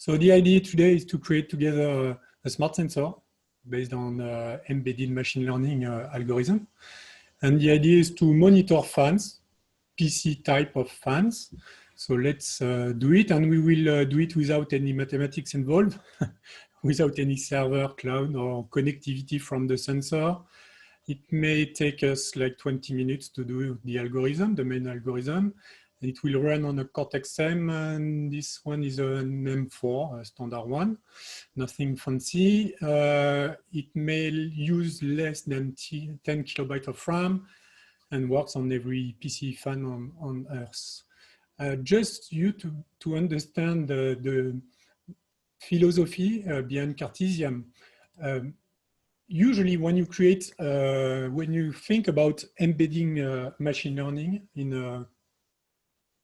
So the idea today is to create together a smart sensor based on embedded machine learning algorithm. And the idea is to monitor fans, PC type of fans. So let's do it, and we will do it without any mathematics involved, without any server, cloud, or connectivity from the sensor. It may take us like 20 minutes to do the algorithm, the main algorithm. It will run on a Cortex-M, and this one is an M4, a standard one, nothing fancy. It may use less than 10 kilobytes of RAM and works on every PC fan on Earth. Just you to understand the philosophy behind Cartesiam. Usually when you create, when you think about embedding machine learning in a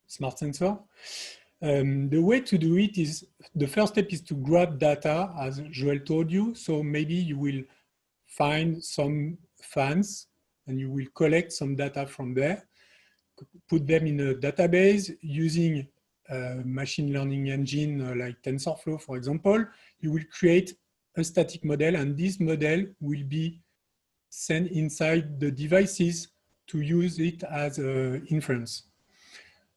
smart sensor, the way to do it is, the first step is to grab data, as Joel told you. So maybe you will find some fans and you will collect some data from there, put them in a database using a machine learning engine like TensorFlow, for example. You will create a static model, and this model will be sent inside the devices to use it as inference.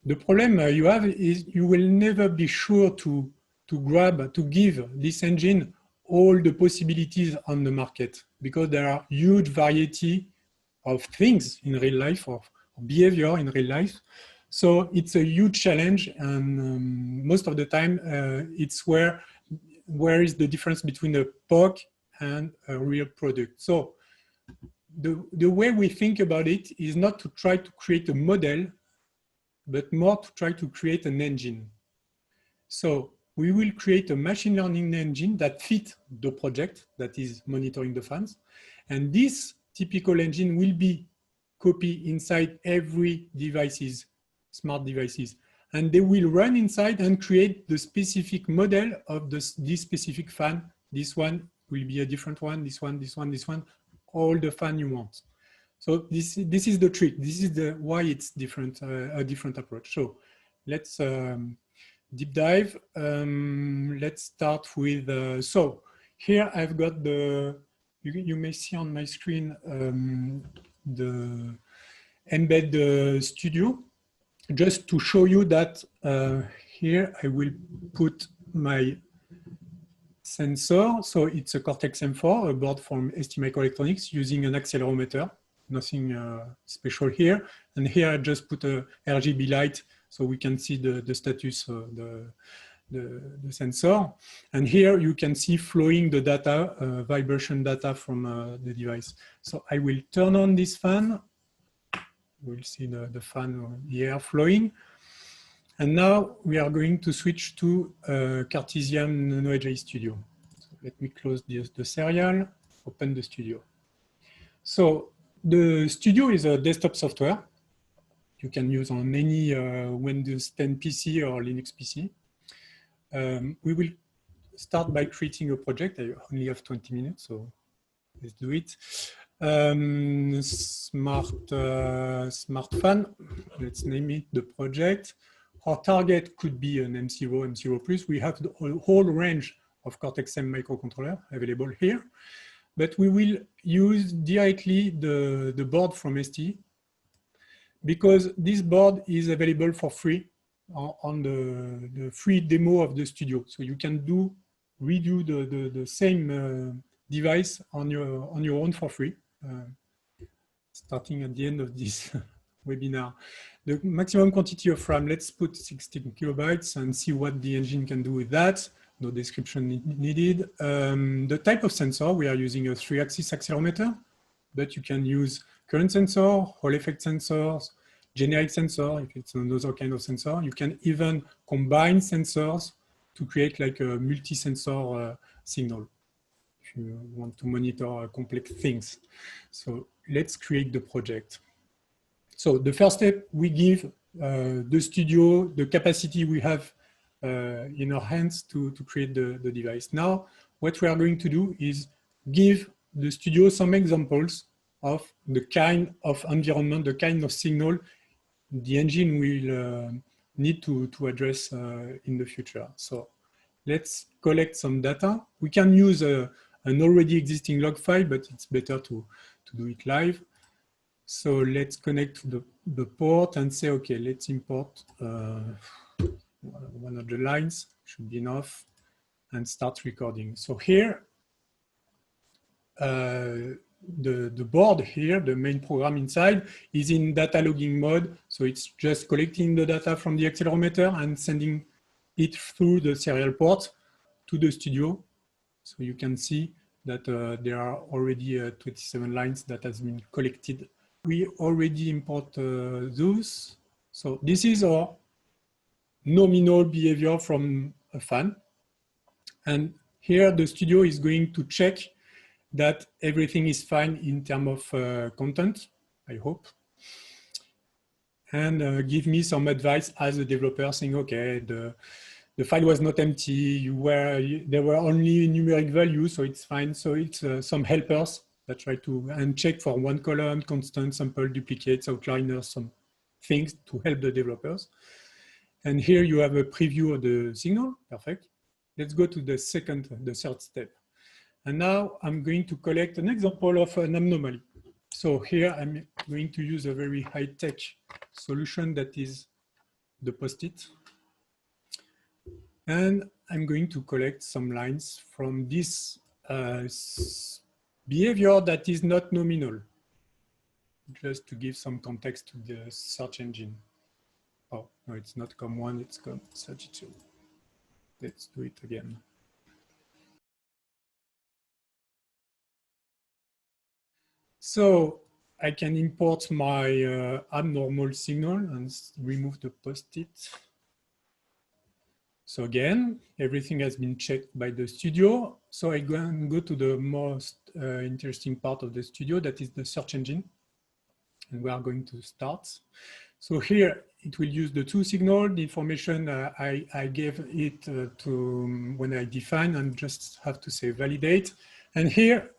The problem you have is you will never be sure to give this engine all the possibilities on the market, because there are huge variety of things in real life, of behavior in real life. So it's a huge challenge, and most of the time it's where is the difference between a POC and a real product. So the way we think about it is not to try to create a model, but more to try to create an engine. So we will create a machine learning engine that fits the project that is monitoring the fans. And this typical engine will be copied inside every devices, smart devices. And they will run inside and create the specific model of this specific fan. This one will be a different one, this one, this one, this one, all the fan you want. So this is the trick. This is why it's different, a different approach. So let's deep dive. Let's start with, so here I've got you may see on my screen the Embed Studio. Just to show you that here I will put my sensor. So it's a Cortex-M4, a board from STMicroelectronics using an accelerometer. Nothing special here. And here I just put a RGB light so we can see the status of the sensor. And here you can see flowing the data, vibration data from the device. So I will turn on this fan. We'll see the fan, the air flowing. And now we are going to switch to Cartesiam NanoEdge Studio. So let me close the serial, open the studio. So the studio is a desktop software you can use on any Windows 10 PC or Linux PC. We will start by creating a project. I only have 20 minutes, so let's do it. Smart fan, let's name it the project. Our target could be an M0, M0+. We have the whole range of Cortex-M microcontroller available here, but we will use directly the board from ST, because this board is available for free on the free demo of the studio. So you can redo the same device on your own for free, starting at the end of this webinar. The maximum quantity of RAM, let's put 16 kilobytes and see what the engine can do with that. No description needed. The type of sensor, we are using a 3-axis accelerometer, but you can use current sensor, Hall effect sensors, generic sensor, if it's another kind of sensor. You can even combine sensors to create like a multi-sensor signal if you want to monitor complex things. So let's create the project. So the first step, we give the studio the capacity we have in our hands to create the device. Now, what we are going to do is give the studio some examples of the kind of environment, the kind of signal the engine will need to address in the future. So let's collect some data. We can use an already existing log file, but it's better to do it live. So let's connect to the port and say, okay, let's import one of the lines, should be enough, and start recording. So here, the board here, the main program inside, is in data logging mode. So it's just collecting the data from the accelerometer and sending it through the serial port to the studio. So you can see that there are already 27 lines that has been collected. We already import those. So this is our nominal behavior from a fan. And here the studio is going to check that everything is fine in terms of content, I hope. And give me some advice as a developer saying, okay, the file was not empty, there were only numeric values, so it's fine. So it's some helpers that try to and check for one column, constant, sample, duplicates, outliners, some things to help the developers. And here you have a preview of the signal, perfect. Let's go to the third step. And now I'm going to collect an example of an anomaly. So here I'm going to use a very high-tech solution that is the post-it. And I'm going to collect some lines from this behavior that is not nominal, just to give some context to the search engine. Oh, no, it's not COM1, it's COM32. Let's do it again. So I can import my abnormal signal and remove the post-it. So again, everything has been checked by the studio. So I go to the most interesting part of the studio, that is the search engine. And we are going to start. So here it will use the two signals, the information I gave it to when I define, and just have to say validate. And here,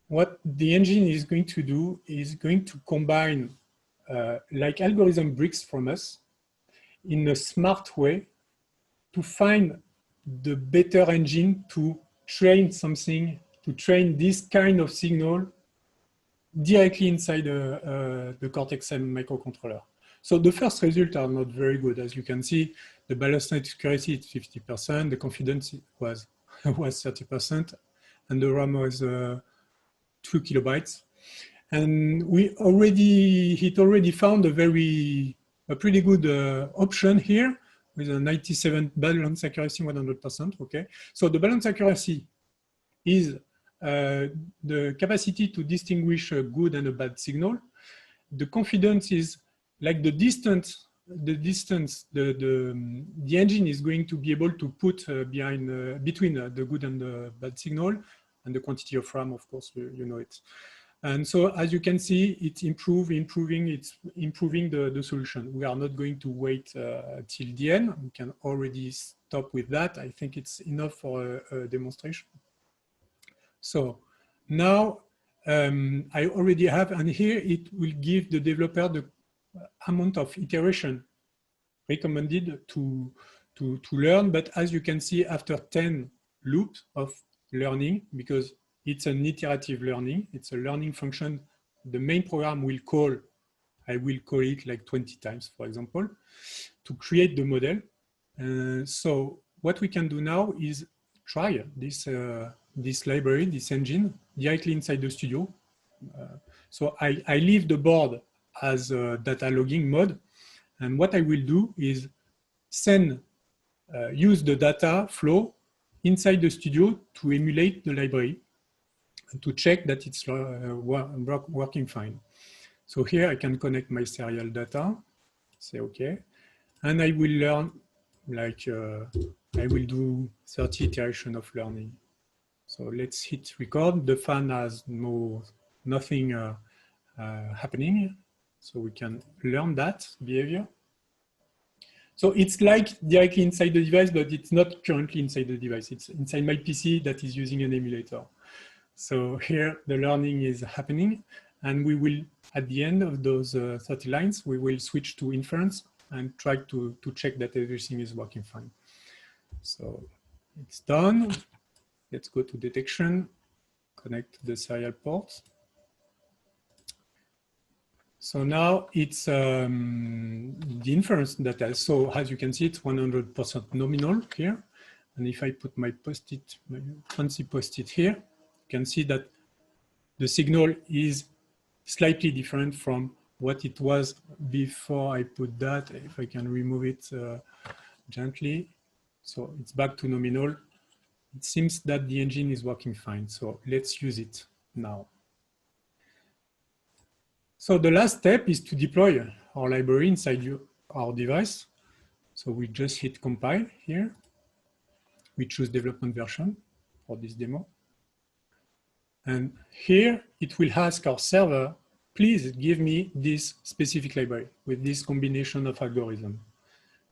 what the engine is going to do is going to combine like algorithm bricks from us in a smart way to find the better engine to train something, to train this kind of signal directly inside the Cortex-M microcontroller. So the first results are not very good. As you can see, the balance accuracy is 50%, the confidence was 30%, and the RAM was 2 kilobytes. And it already found a pretty good option here with a 97 balance accuracy, 100%, okay? So the balance accuracy is the capacity to distinguish a good and a bad signal. The confidence is like the distance the engine is going to be able to put between the good and the bad signal, and the quantity of RAM, of course, you know it. And so, as you can see, it's improving the solution. We are not going to wait till the end. We can already stop with that. I think it's enough for a demonstration. So now I already have, and here it will give the developer the amount of iteration recommended to learn. But as you can see, after 10 loops of learning, because it's an iterative learning, it's a learning function, the main program will call, I will call it like 20 times, for example, to create the model. So what we can do now is try this library, this engine, directly inside the studio. So I leave the board as a data logging mode. And what I will do is use the data flow inside the studio to emulate the library and to check that it's working fine. So here I can connect my serial data, say okay, and I will learn like I will do 30 iterations of learning. So let's hit record. The fan has nothing happening, so we can learn that behavior. So it's like directly inside the device, but it's not currently inside the device. It's inside my PC that is using an emulator. So here the learning is happening, and we will, at the end of those 30 lines, we will switch to inference and try to check that everything is working fine. So it's done. Let's go to detection, connect to the serial port. So now it's the inference data. So as you can see, it's 100% nominal here. And if I put my post-it, my fancy post-it here, you can see that the signal is slightly different from what it was before I put that. If I can remove it gently. So it's back to nominal. It seems that the engine is working fine. So let's use it now. So the last step is to deploy our library inside our device. So we just hit compile here. We choose development version for this demo. And here it will ask our server, please give me this specific library with this combination of algorithm.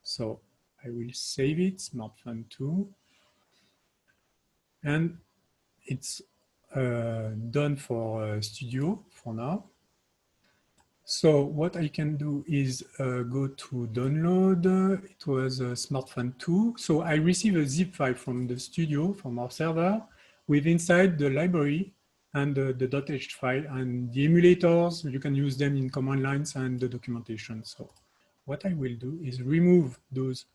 So I will save it, SmartFun2. And it's done for Studio for now. So what I can do is go to download. It was SmartFun2. So I receive a zip file from the studio, from our server, with inside the library and the .h file. And the emulators, you can use them in command lines and the documentation. So what I will do is remove those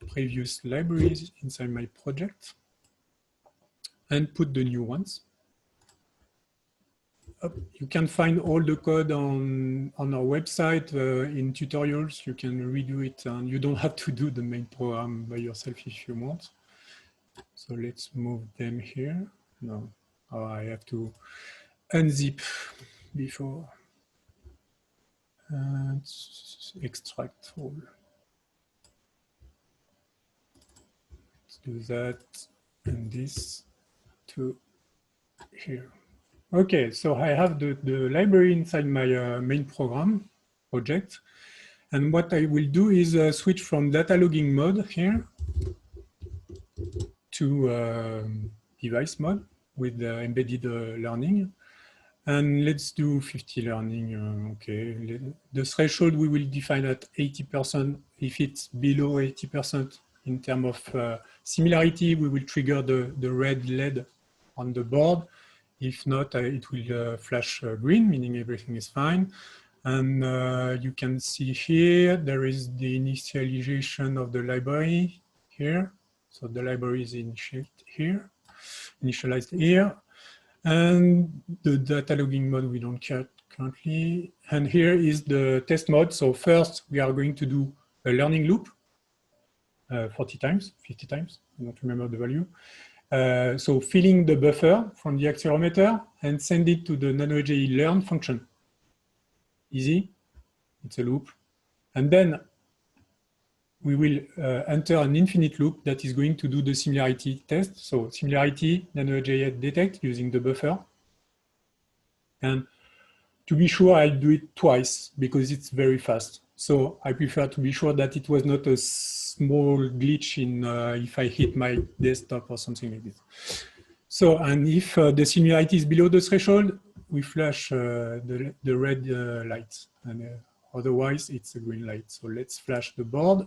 previous libraries inside my project and put the new ones. You can find all the code on our website in tutorials. You can redo it and you don't have to do the main program by yourself if you want. So let's move them here. No, I have to unzip before and extract all. Let's do that and this to here. Okay, so I have the library inside my main program project. And what I will do is switch from data logging mode here to device mode with embedded learning. And let's do 50 learning. Okay, the threshold we will define at 80%. If it's below 80% in terms of similarity, we will trigger the red LED on the board. If not, it will flash green, meaning everything is fine. And you can see here, there is the initialization of the library here. So the library is initialized here. And the data logging mode, we don't care currently. And here is the test mode. So first, we are going to do a learning loop 40 times, 50 times, I don't remember the value. So filling the buffer from the accelerometer and send it to the NanoJE learn function. Easy, it's a loop. And then we will enter an infinite loop that is going to do the similarity test. So similarity, NanoJE detect using the buffer. And to be sure, I'll do it twice because it's very fast. So I prefer to be sure that it was not a small glitch in if I hit my desktop or something like this. So, and if the similarity is below the threshold, we flash the red light, and otherwise it's a green light. So let's flash the board.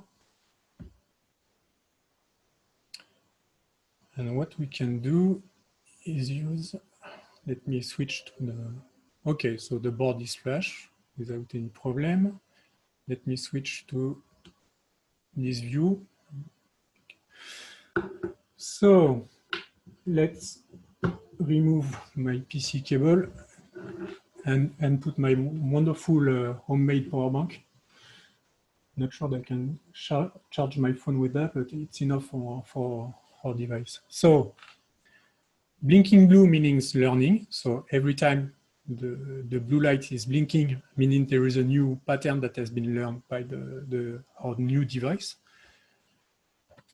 And what we can do is use, let me switch to the, okay, so the board is flashed without any problem. Let me switch to this view. So let's remove my PC cable and put my wonderful homemade power bank. Not sure that I can charge my phone with that, but it's enough for our device. So blinking blue means learning. So every time the blue light is blinking, meaning there is a new pattern that has been learned by our new device.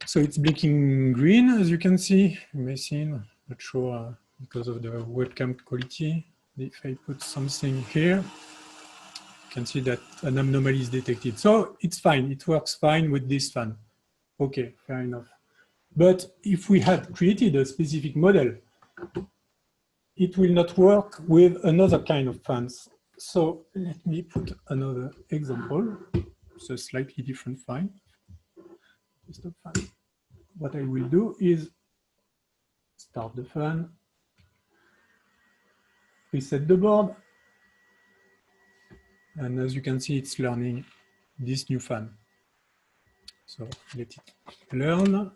So it's blinking green, as you can see. You may see, not sure because of the webcam quality. If I put something here, you can see that an anomaly is detected. So it's fine, it works fine with this fan. Okay, fair enough. But if we had created a specific model, it will not work with another kind of fans. So let me put another example. It's a slightly different fan. It's not fan. what I will do is start the fan, reset the board, and as you can see, it's learning this new fan. So let it learn.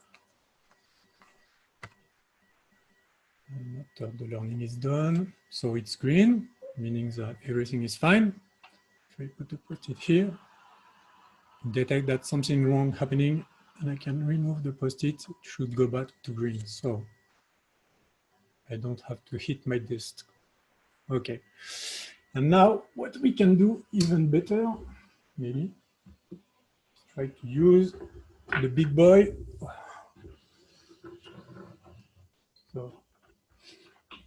And after the learning is done, so it's green, meaning that everything is fine. If I put a post-it here, detect that something wrong happening, and I can remove the post-it, it should go back to green. So I don't have to hit my disk. Okay. And now what we can do even better, maybe, try to use the big boy. So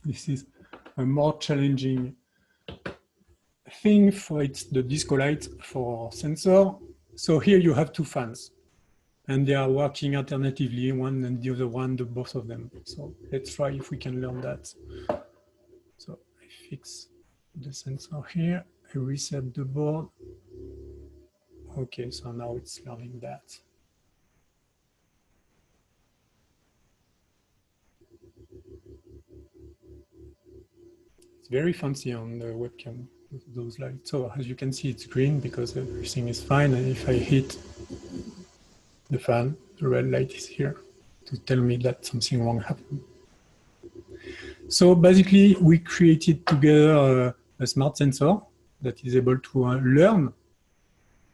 this is a more challenging thing for it's the disco light for sensor. So here you have two fans and they are working alternatively, one and the other one, both of them. So let's try if we can learn that. So I fix the sensor here, I reset the board. Okay, so now it's learning that. It's very fancy on the webcam, those lights. So as you can see, it's green because everything is fine. And if I hit the fan, the red light is here to tell me that something wrong happened. So basically, we created together a smart sensor that is able to learn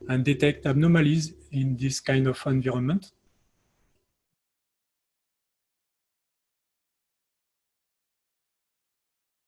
and detect anomalies in this kind of environment.